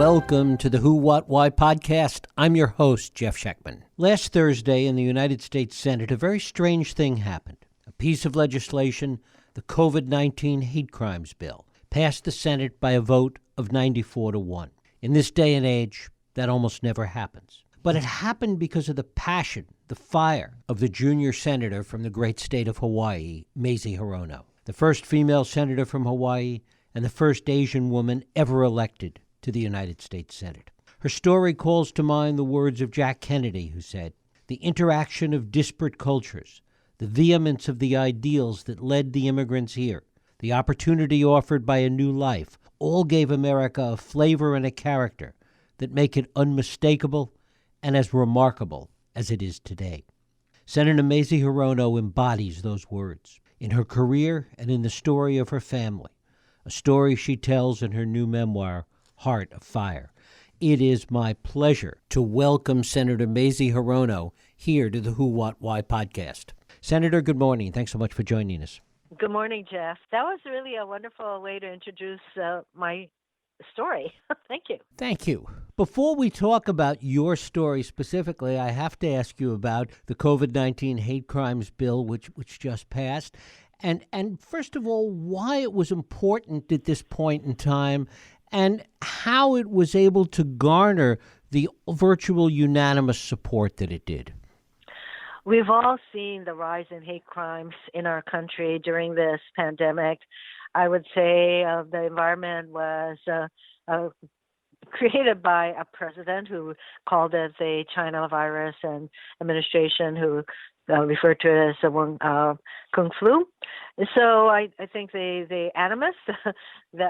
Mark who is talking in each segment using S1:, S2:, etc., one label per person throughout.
S1: Welcome to the Who, What, Why podcast. I'm your host, Jeff Schechtman. Last Thursday in the United States Senate, a very strange thing happened. A piece of legislation, the COVID-19 hate crimes bill, passed the Senate by a vote of 94-1. In this day and age, that almost never happens. But it happened because of the passion, the fire of the junior senator from the great state of Hawaii, Mazie Hirono, the first female senator from Hawaii and the first Asian woman ever elected to the United States Senate. Her story calls to mind the words of Jack Kennedy, who said, "The interaction of disparate cultures, the vehemence of the ideals that led the immigrants here, the opportunity offered by a new life, all gave America a flavor and a character that make it unmistakable and as remarkable as it is today." Senator Mazie Hirono embodies those words in her career and in the story of her family, a story she tells in her new memoir, Heart of Fire. It is my pleasure to welcome Senator Mazie Hirono here to the Who, What, Why podcast. Senator, good morning. Thanks so much for joining us.
S2: Good morning, Jeff. That was really a wonderful way to introduce my story. Thank you.
S1: Thank you. Before we talk about your story specifically, I have to ask you about the COVID-19 hate crimes bill, which just passed. And first of all, why it was important at this point in time and how it was able to garner the virtual unanimous support that it did.
S2: We've all seen the rise in hate crimes in our country during this pandemic. I would say the environment was created by a president who called it the China virus and administration who referred to it as the Kung Flu. So I think the Animus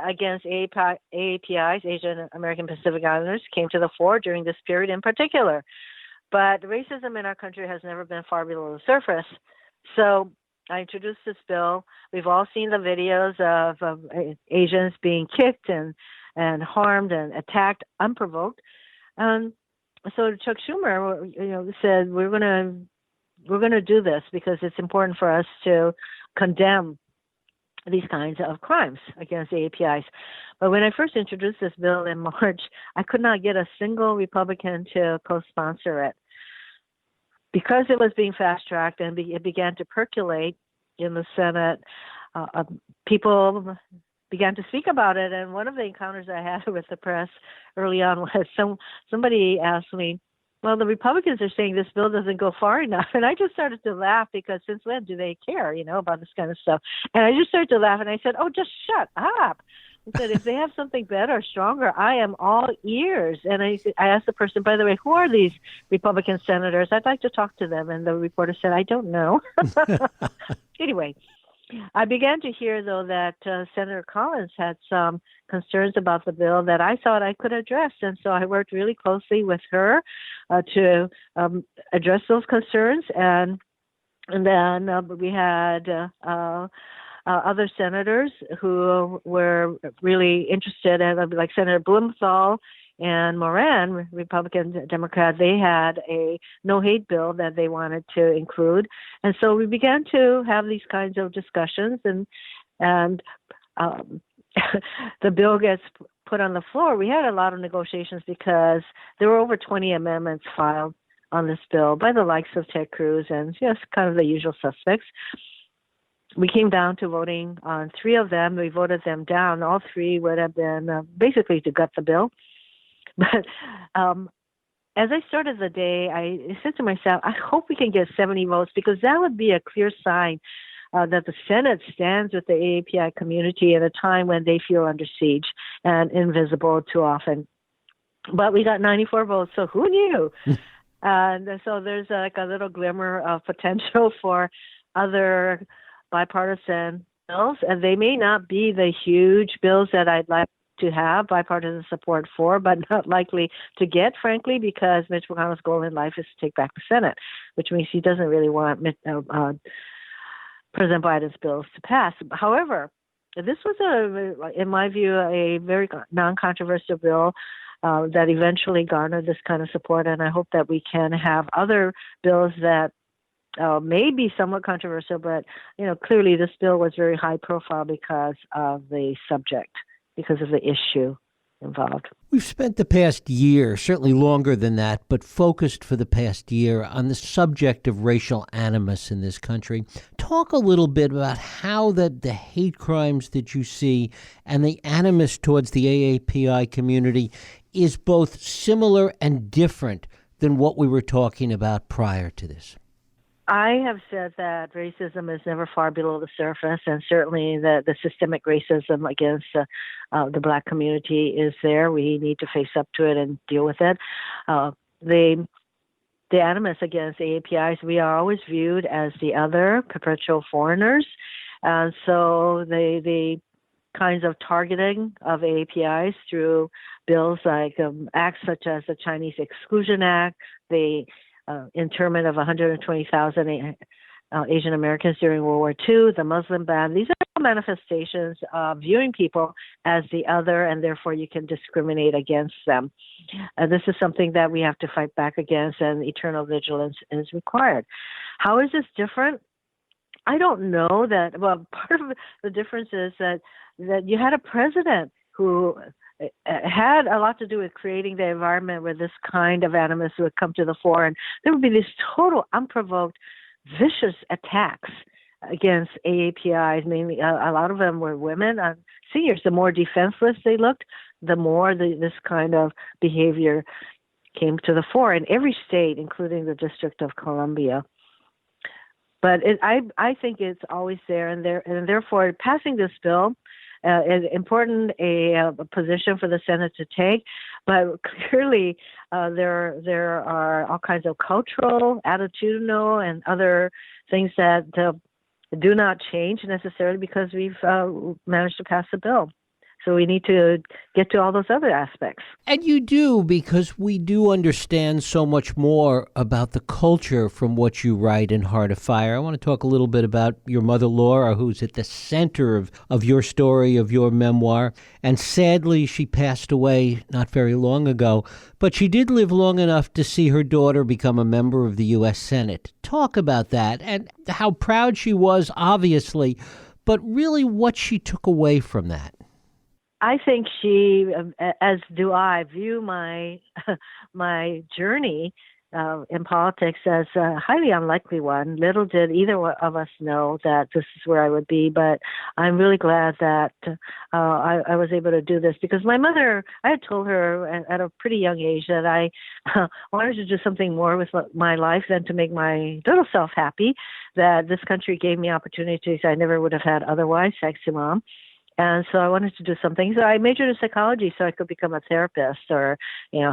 S2: against AAPIs, Asian American Pacific Islanders, came to the fore during this period in particular. But racism in our country has never been far below the surface. So I introduced this bill. We've all seen the videos of Asians being kicked and harmed and attacked unprovoked. So Chuck Schumer, said we're going to do this because it's important for us to condemn these kinds of crimes against the APIs. But when I first introduced this bill in March, I could not get a single Republican to co-sponsor it. Because it was being fast-tracked and it began to percolate in the Senate, people began to speak about it. And one of the encounters I had with the press early on was somebody asked me, well, the Republicans are saying this bill doesn't go far enough. And I just started to laugh because since when do they care, about this kind of stuff? And I just started to laugh and I said, oh, just shut up. I said, if they have something better, stronger, I am all ears. And I asked the person, by the way, who are these Republican senators? I'd like to talk to them. And the reporter said, I don't know. Anyway, I began to hear, though, that Senator Collins had some concerns about the bill that I thought I could address. And so I worked really closely with her to address those concerns. And then we had other senators who were really interested, and like Senator Blumenthal and Moran, Republican, Democrat, they had a no-hate bill that they wanted to include. And so we began to have these kinds of discussions, and the bill gets put on the floor. We had a lot of negotiations because there were over 20 amendments filed on this bill by the likes of Ted Cruz and just kind of the usual suspects. We came down to voting on 3 of them. We voted them down. All 3 would have been basically to gut the bill. But as I started the day, I said to myself, I hope we can get 70 votes because that would be a clear sign that the Senate stands with the AAPI community at a time when they feel under siege and invisible too often. But we got 94 votes, so who knew? And so there's like a little glimmer of potential for other bipartisan bills, and they may not be the huge bills that I'd like to have bipartisan support for, but not likely to get, frankly, because Mitch McConnell's goal in life is to take back the Senate, which means he doesn't really want President Biden's bills to pass. However, this was, in my view, a very non-controversial bill that eventually garnered this kind of support, and I hope that we can have other bills that may be somewhat controversial, but clearly this bill was very high profile because of the subject, because of the issue. involved.
S1: We've spent the past year, certainly longer than that, but focused for the past year on the subject of racial animus in this country. Talk a little bit about how the hate crimes that you see and the animus towards the AAPI community is both similar and different than what we were talking about prior to this.
S2: I have said that racism is never far below the surface, and certainly the systemic racism against the Black community is there. We need to face up to it and deal with it. The animus against AAPIs, we are always viewed as the other, perpetual foreigners. So the kinds of targeting of AAPIs through bills like acts such as the Chinese Exclusion Act, the internment of 120,000 Asian Americans during World War II, the Muslim ban. These are all manifestations of viewing people as the other, and therefore you can discriminate against them. This is something that we have to fight back against, and eternal vigilance is required. How is this different? I don't know that. Well, part of the difference is that you had a president who had a lot to do with creating the environment where this kind of animus would come to the fore, and there would be these total, unprovoked, vicious attacks against AAPIs. Mainly, a lot of them were women, seniors. The more defenseless they looked, the more this kind of behavior came to the fore in every state, including the District of Columbia. But I think it's always there, and therefore passing this bill is important, a position for the Senate to take. But clearly, there are all kinds of cultural, attitudinal, and other things that do not change necessarily because we've managed to pass the bill. So we need to get to all those other aspects.
S1: And you do, because we do understand so much more about the culture from what you write in Heart of Fire. I want to talk a little bit about your mother, Laura, who's at the center of your story, of your memoir. And sadly, she passed away not very long ago. But she did live long enough to see her daughter become a member of the U.S. Senate. Talk about that and how proud she was, obviously, but really what she took away from that.
S2: I think she, as do I, view my journey in politics as a highly unlikely one. Little did either of us know that this is where I would be, but I'm really glad that I was able to do this because my mother, I had told her at a pretty young age that I wanted to do something more with my life than to make my little self happy, that this country gave me opportunities I never would have had otherwise, thanks to Mom. And so I wanted to do something. So I majored in psychology so I could become a therapist or,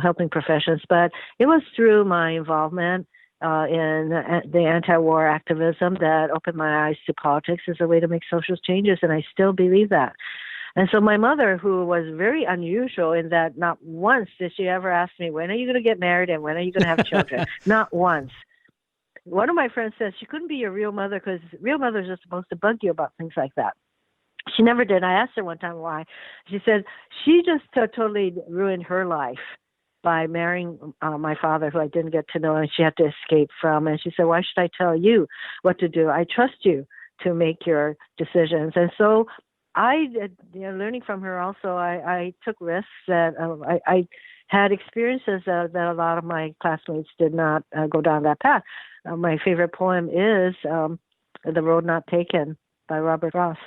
S2: helping professions. But it was through my involvement in the anti-war activism that opened my eyes to politics as a way to make social changes. And I still believe that. And so my mother, who was very unusual in that not once did she ever ask me, when are you going to get married and when are you going to have children? Not once. One of my friends said she couldn't be your real mother because real mothers are supposed to bug you about things like that. She never did. I asked her one time why. She said she just totally ruined her life by marrying my father, who I didn't get to know, and she had to escape from. And she said, why should I tell you what to do? I trust you to make your decisions. And so learning from her also, I took risks that I had experiences that a lot of my classmates did not go down that path. My favorite poem is The Road Not Taken by Robert Frost.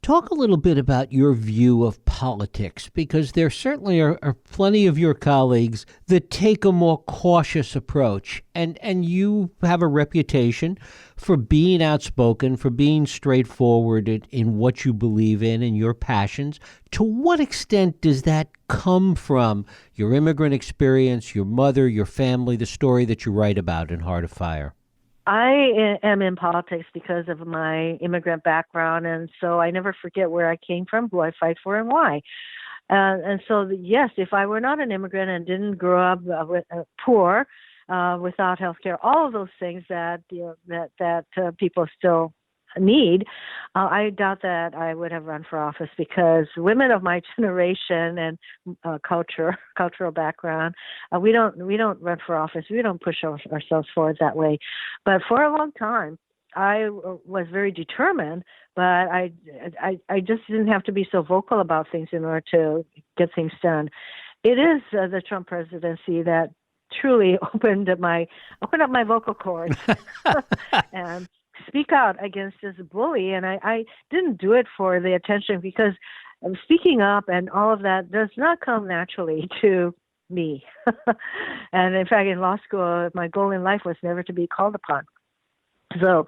S1: Talk a little bit about your view of politics, because there certainly are plenty of your colleagues that take a more cautious approach. And you have a reputation for being outspoken, for being straightforward in what you believe in and your passions. To what extent does that come from your immigrant experience, your mother, your family, the story that you write about in Heart of Fire?
S2: I am in politics because of my immigrant background, and so I never forget where I came from, who I fight for, and why. And so, yes, if I were not an immigrant and didn't grow up poor, without health care, all of those things that people still need, I doubt that I would have run for office, because women of my generation and cultural background, we don't run for office. We don't push ourselves forward that way. But for a long time, I was very determined, but I just didn't have to be so vocal about things in order to get things done. It is the Trump presidency that truly opened up my vocal cords and speak out against this bully. And I didn't do it for the attention, because speaking up and all of that does not come naturally to me. And in fact, in law school, my goal in life was never to be called upon. So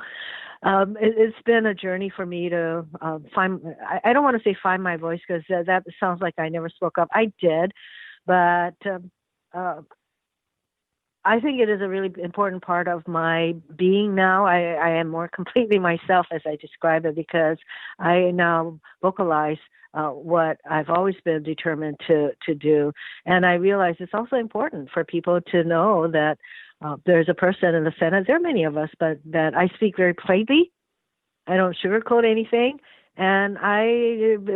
S2: it's been a journey for me to find, I don't want to say find my voice, because that sounds like I never spoke up. I did, but I think it is a really important part of my being now. I am more completely myself, as I describe it, because I now vocalize what I've always been determined to do. And I realize it's also important for people to know that there's a person in the Senate, there are many of us, but that I speak very plainly. I don't sugarcoat anything. And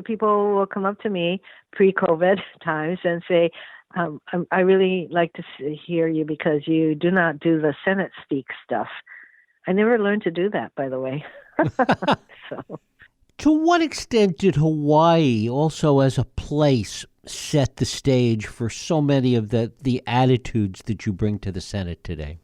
S2: people will come up to me pre-COVID times and say, I really like to hear you, because you do not do the Senate speak stuff. I never learned to do that, by the way. So.
S1: To what extent did Hawaii also as a place set the stage for so many of the attitudes that you bring to the Senate today?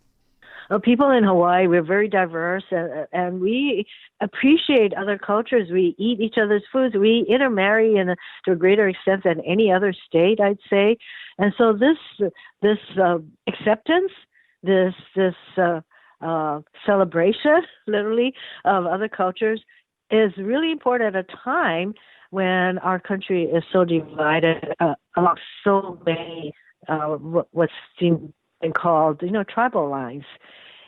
S2: Well, people in Hawaii, we're very diverse, and we appreciate other cultures. We eat each other's foods. We intermarry to a greater extent than any other state, I'd say. And so this acceptance, this celebration, literally, of other cultures is really important at a time when our country is so divided along so many what's been called, tribal lines.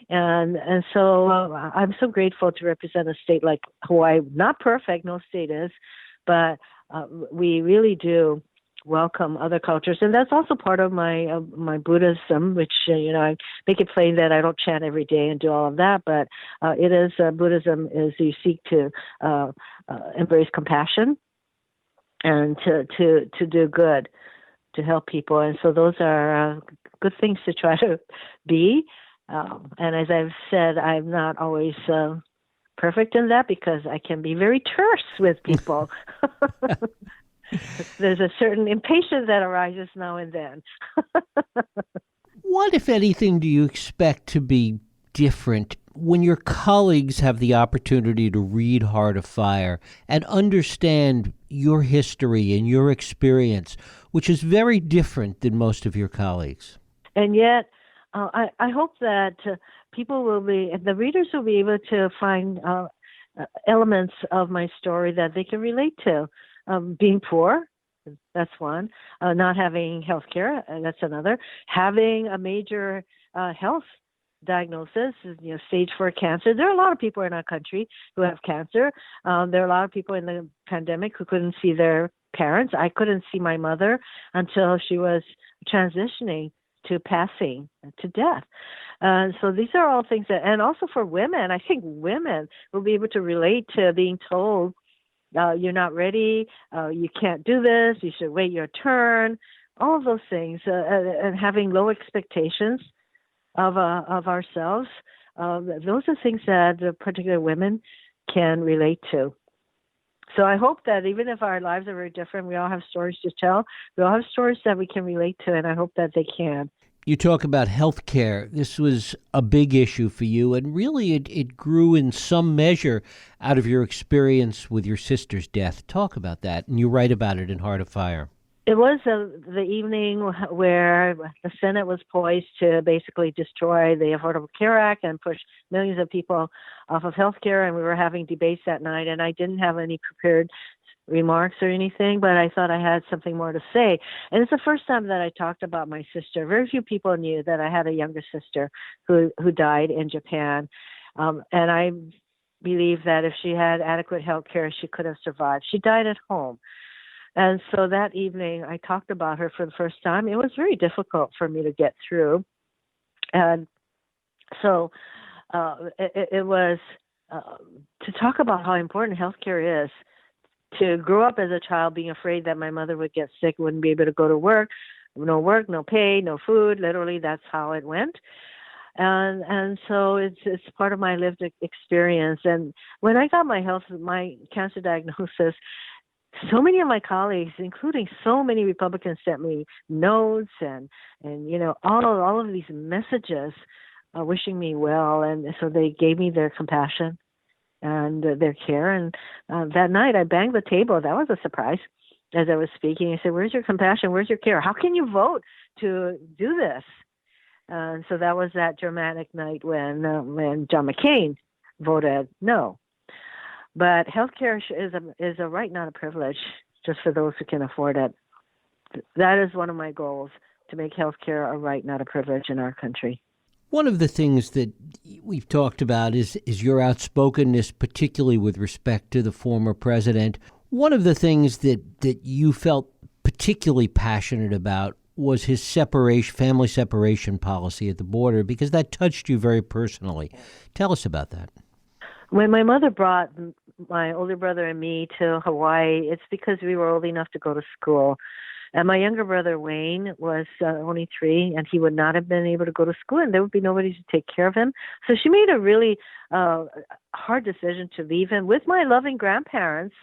S2: And so I'm so grateful to represent a state like Hawaii. Not perfect, no state is, but we really do welcome other cultures. And that's also part of my Buddhism, which, I make it plain that I don't chant every day and do all of that, but it is, Buddhism is you seek to embrace compassion and to do good, to help people. And so those are good things to try to be. And as I've said, I'm not always perfect in that, because I can be very terse with people. There's a certain impatience that arises now and then.
S1: What, if anything, do you expect to be different when your colleagues have the opportunity to read Heart of Fire and understand your history and your experience, which is very different than most of your colleagues?
S2: And yet, I hope that the readers will be able to find elements of my story that they can relate to. Being poor, that's one. Not having health care, that's another. Having a major health diagnosis, stage 4 cancer. There are a lot of people in our country who have cancer. There are a lot of people in the pandemic who couldn't see their parents. I couldn't see my mother until she was transitioning to passing to death. So these are all things and also for women, I think women will be able to relate to being told, you're not ready, you can't do this, you should wait your turn, all of those things, and having low expectations of ourselves. Those are things that particular women can relate to. So I hope that even if our lives are very different, we all have stories to tell. We all have stories that we can relate to, and I hope that they can.
S1: You talk about health care. This was a big issue for you, and really it grew in some measure out of your experience with your sister's death. Talk about that, and you write about it in Heart of Fire.
S2: It was the evening where the Senate was poised to basically destroy the Affordable Care Act and push millions of people off of health care, and we were having debates that night, and I didn't have any prepared remarks or anything, but I thought I had something more to say. And it's the first time that I talked about my sister. Very few people knew that I had a younger sister who died in Japan. And I believe that if she had adequate health care, she could have survived. She died at home. And so that evening, I talked about her for the first time. It was very difficult for me to get through. And so it was to talk about how important healthcare is. To grow up as a child being afraid that my mother would get sick, wouldn't be able to go to work, no pay, no food. Literally, that's how it went. and so it's part of my lived experience. And when I got my cancer diagnosis, so many of my colleagues, including so many Republicans, sent me notes and all of these messages wishing me well, and so they gave me their compassion and their care. And that night, I banged the table. That was a surprise. As I was speaking, I said, "Where's your compassion? Where's your care? How can you vote to do this?" And so that was that dramatic night when John McCain voted no. But healthcare is a right, not a privilege, just for those who can afford it. That is one of my goals, to make healthcare a right, not a privilege in our country.
S1: One of the things that we've talked about is your outspokenness, particularly with respect to the former president. One of the things that you felt particularly passionate about was his family separation policy at the border, because that touched you very personally. Tell us about that.
S2: When my mother brought my older brother and me to Hawaii, it's because we were old enough to go to school. And my younger brother, Wayne, was only 3, and he would not have been able to go to school, and there would be nobody to take care of him. So she made a really hard decision to leave him with my loving grandparents,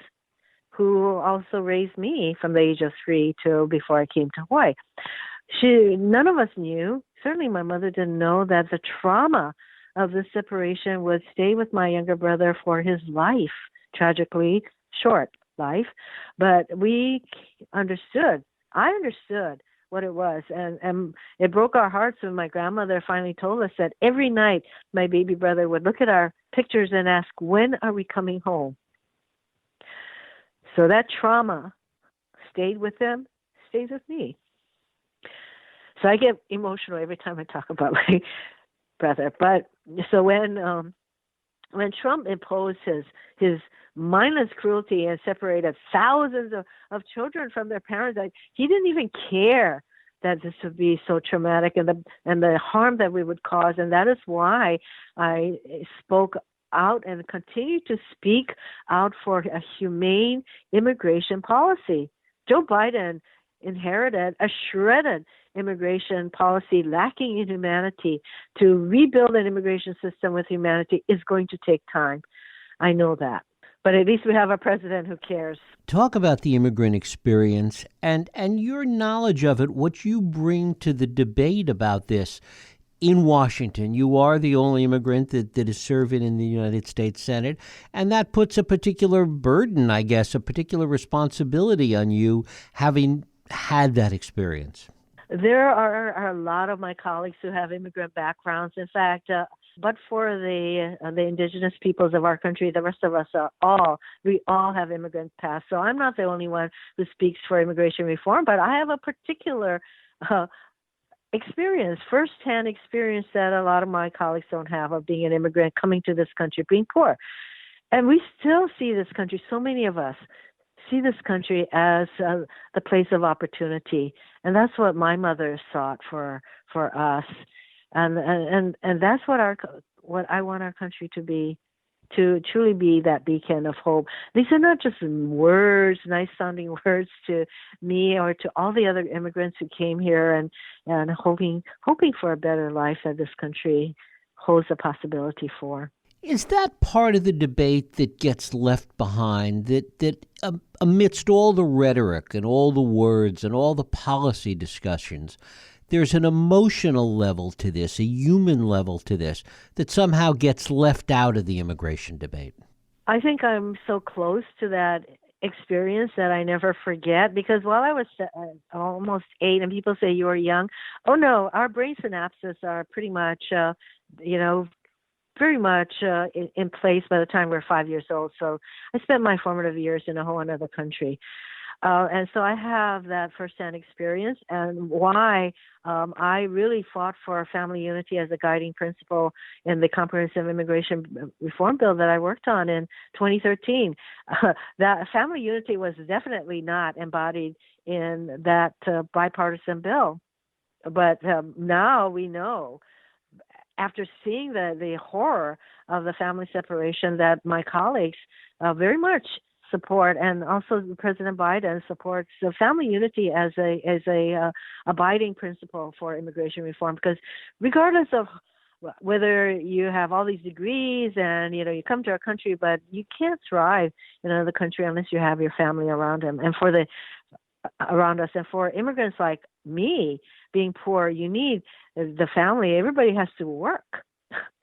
S2: who also raised me from the age of 3 till before I came to Hawaii. None of us knew, certainly my mother didn't know, that the trauma of this separation would stay with my younger brother for his life, tragically short life. But we understood. I understood what it was, and it broke our hearts when my grandmother finally told us that every night my baby brother would look at our pictures and ask, "When are we coming home?" So that trauma stayed with him, stays with me. So I get emotional every time I talk about my brother. But so when Trump imposed his mindless cruelty and separated thousands of children from their parents, he didn't even care that this would be so traumatic and the harm that we would cause. And that is why I spoke out and continue to speak out for a humane immigration policy. Joe Biden inherited a shredded immigration policy lacking in humanity. To rebuild an immigration system with humanity is going to take time. I know that. But at least we have a president who cares.
S1: Talk about the immigrant experience and your knowledge of it, what you bring to the debate about this in Washington. You are the only immigrant that is serving in the United States Senate, and that puts a particular burden, I guess, a particular responsibility on you, having had that experience.
S2: There are a lot of my colleagues who have immigrant backgrounds. In fact, but for the indigenous peoples of our country, the rest of us we all have immigrant past. So I'm not the only one who speaks for immigration reform, but I have a particular experience, firsthand experience that a lot of my colleagues don't have, of being an immigrant, coming to this country, being poor. And we still see this country, so many of us see this country as the place of opportunity. And that's what my mother sought for us. And that's what I want our country to be, to truly be that beacon of hope. These are not just words, nice sounding words to me or to all the other immigrants who came here and hoping for a better life that this country holds a possibility for.
S1: Is that part of the debate that gets left behind, that amidst all the rhetoric and all the words and all the policy discussions, there's an emotional level to this, a human level to this, that somehow gets left out of the immigration debate? I
S2: think I'm so close to that experience that I never forget, because while I was almost 8 and people say you were young, oh no, our brain synapses are pretty much, very much in place by the time we're 5 years old. So I spent my formative years in a whole other country. And so I have that firsthand experience, and why I really fought for family unity as a guiding principle in the comprehensive immigration reform bill that I worked on in 2013. That family unity was definitely not embodied in that bipartisan bill. But now we know, after seeing the horror of the family separation, that my colleagues very much support, and also President Biden supports the family unity as a abiding principle for immigration reform. Because regardless of whether you have all these degrees and, you come to our country, but you can't thrive in another country unless you have your family around them. And around us, and for immigrants like me, being poor, you need the family. Everybody has to work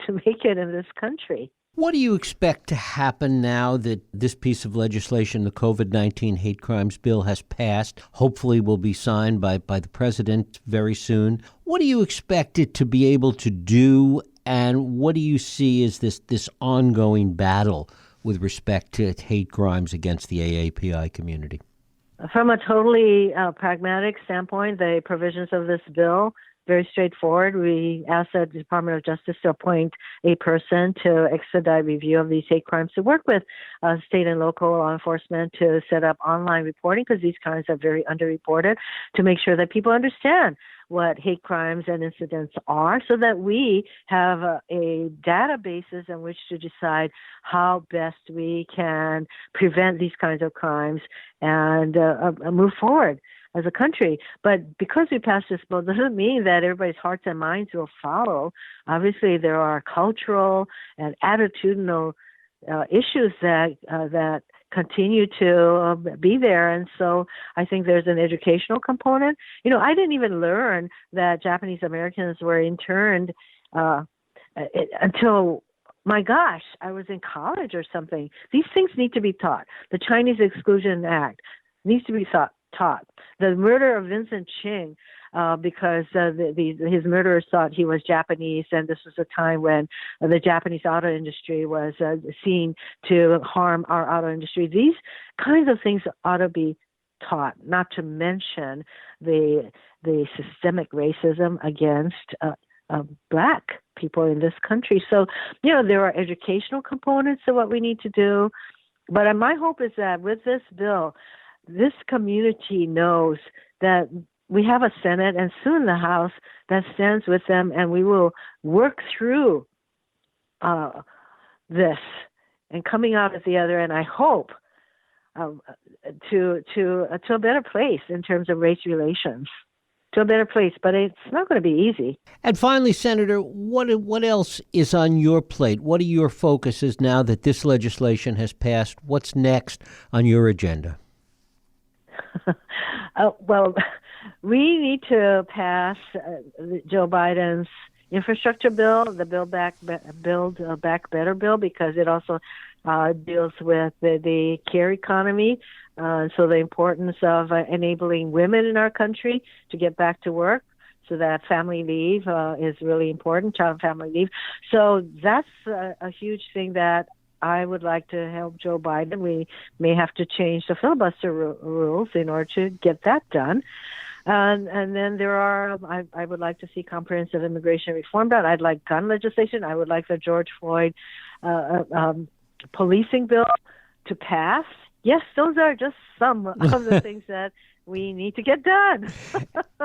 S2: to make it in this country.
S1: What do you expect to happen now that this piece of legislation, the COVID-19 hate crimes bill, has passed? Hopefully will be signed by the president very soon. What do you expect it to be able to do, and what do you see as this ongoing battle with respect to hate crimes against the AAPI community?
S2: From a totally pragmatic standpoint, the provisions of this bill, very straightforward. We asked the Department of Justice to appoint a person to expedite review of these hate crimes, to work with state and local law enforcement to set up online reporting, because these crimes are very underreported, to make sure that people understand what hate crimes and incidents are, so that we have a databases in which to decide how best we can prevent these kinds of crimes and move forward as a country. But because we passed this bill doesn't mean that everybody's hearts and minds will follow. Obviously, there are cultural and attitudinal issues that continue to be there. And so I think there's an educational component. I didn't even learn that Japanese Americans were interned until, my gosh, I was in college or something. These things need to be taught. The Chinese Exclusion Act needs to be taught. The murder of Vincent Ching, because his murderers thought he was Japanese, and this was a time when the Japanese auto industry was seen to harm our auto industry. These kinds of things ought to be taught, not to mention the systemic racism against Black people in this country. So, there are educational components to what we need to do. But my hope is that with this bill, this community knows that we have a Senate and soon the House that stands with them, and we will work through this and coming out at the other end, I hope, to a better place in terms of race relations, to a better place. But it's not going to be easy. And
S1: finally, Senator, what else is on your plate? What are your focuses now that this legislation has passed? What's next on your agenda?
S2: Well, we need to pass Joe Biden's infrastructure bill, the Build Back Better bill, because it also deals with the care economy. So the importance of enabling women in our country to get back to work. So that family leave is really important, child and family leave. So that's a huge thing that I would like to help Joe Biden. We may have to change the filibuster rules in order to get that done. And then I would like to see comprehensive immigration reform done. I'd like gun legislation. I would like the George Floyd policing bill to pass. Yes, those are just some of the things that we need to get done.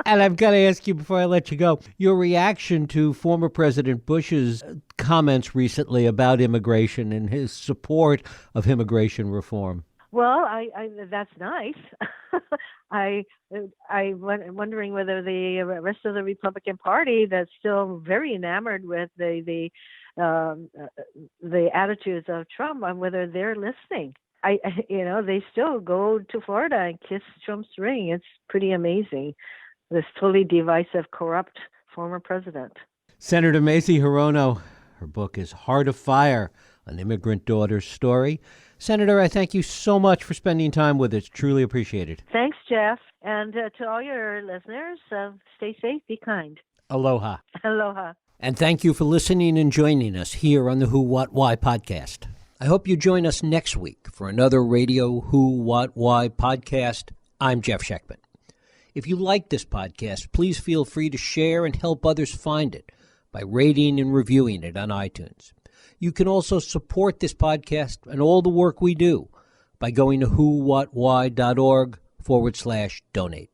S1: And I've got to ask you before I let you go, your reaction to former President Bush's comments recently about immigration and his support of immigration reform.
S2: Well, that's nice. I'm wondering whether the rest of the Republican Party that's still very enamored with the attitudes of Trump, and whether they're listening. They still go to Florida and kiss Trump's ring. It's pretty amazing. This totally divisive, corrupt former president.
S1: Senator Mazie Hirono, her book is Heart of Fire, An Immigrant Daughter's Story. Senator, I thank you so much for spending time with us. Truly appreciate it.
S2: Thanks, Jeff. And to all your listeners, stay safe, be kind.
S1: Aloha.
S2: Aloha.
S1: And thank you for listening and joining us here on the Who, What, Why podcast. I hope you join us next week for another radio Who, What, Why podcast. I'm Jeff Schechtman. If you like this podcast, please feel free to share and help others find it by rating and reviewing it on iTunes. You can also support this podcast and all the work we do by going to whowhatwhy.org/donate.